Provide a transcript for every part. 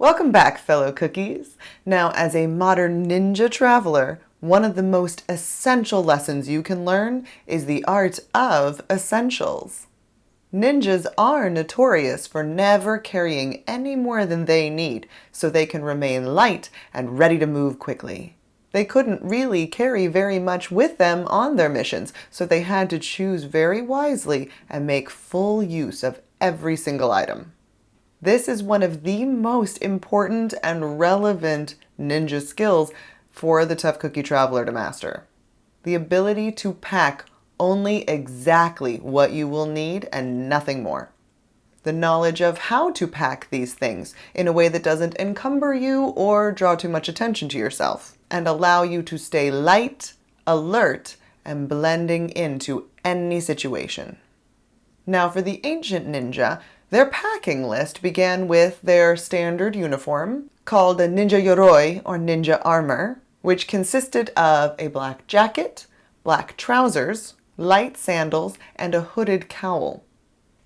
Welcome back, fellow cookies. Now, as a modern ninja traveler, one of the most essential lessons you can learn is the art of essentials. Ninjas are notorious for never carrying any more than they need so they can remain light and ready to move quickly. They couldn't really carry very much with them on their missions, so they had to choose very wisely and make full use of every single item. This is one of the most important and relevant ninja skills for the tough cookie traveler to master. The ability to pack only exactly what you will need and nothing more. The knowledge of how to pack these things in a way that doesn't encumber you or draw too much attention to yourself, and allow you to stay light, alert, and blending into any situation. Now, for the ancient ninja, their packing list began with their standard uniform, called a ninja-yoroi or ninja armor, which consisted of a black jacket, black trousers, light sandals, and a hooded cowl.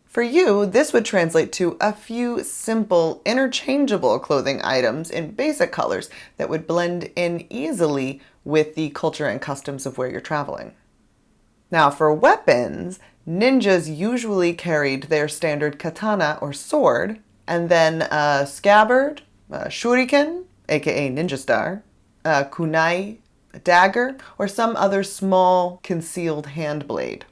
For you, this would translate to a few simple, interchangeable clothing items in basic colors that would blend in easily with the culture and customs of where you're traveling. Now, for weapons, ninjas usually carried their standard katana or sword, and then a scabbard, a shuriken, aka ninja star, a kunai, a dagger, or some other small concealed hand blade.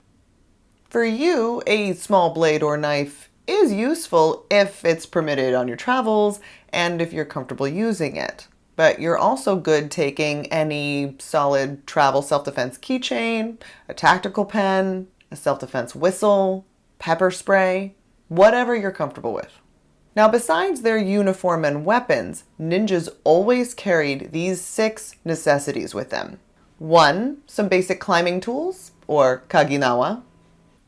For you, a small blade or knife is useful if it's permitted on your travels and if you're comfortable using it. But you're also good taking any solid travel self-defense keychain, a tactical pen, a self-defense whistle, pepper spray, whatever you're comfortable with. Now, besides their uniform and weapons, ninjas always carried these 6 necessities with them. 1, some basic climbing tools, or kaginawa.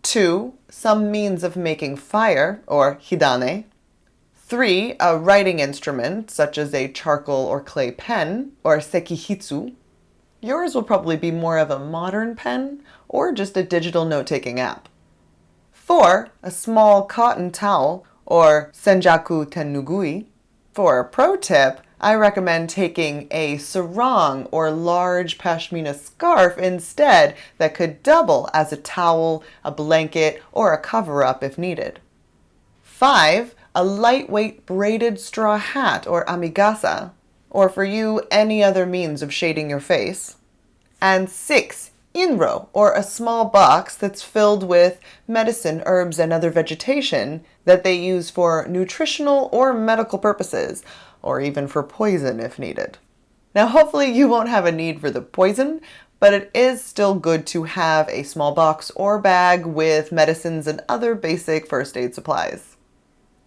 2, some means of making fire, or hidane. 3, a writing instrument, such as a charcoal or clay pen, or sekihitsu. Yours will probably be more of a modern pen, or just a digital note-taking app. 4, a small cotton towel, or senjaku tennugui. For a pro tip, I recommend taking a sarong or large pashmina scarf instead that could double as a towel, a blanket, or a cover-up if needed. 5, a lightweight braided straw hat or amigasa, or for you, any other means of shading your face. And 6, inro, or a small box that's filled with medicine, herbs, and other vegetation that they use for nutritional or medical purposes, or even for poison if needed. Now, hopefully you won't have a need for the poison, but it is still good to have a small box or bag with medicines and other basic first aid supplies.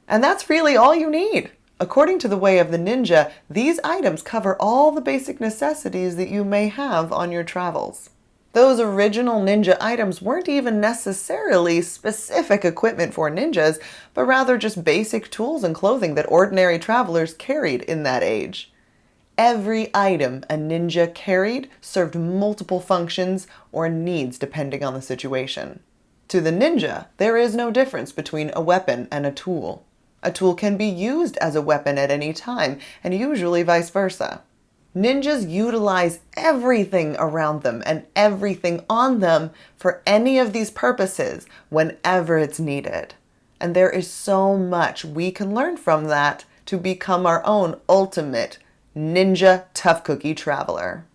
And that's really all you need. According to the way of the ninja, these items cover all the basic necessities that you may have on your travels. Those original ninja items weren't even necessarily specific equipment for ninjas, but rather just basic tools and clothing that ordinary travelers carried in that age. Every item a ninja carried served multiple functions or needs depending on the situation. To the ninja, there is no difference between a weapon and a tool. A tool can be used as a weapon at any time, and usually vice versa. Ninjas utilize everything around them and everything on them for any of these purposes whenever it's needed. And there is so much we can learn from that to become our own ultimate ninja tough cookie traveler.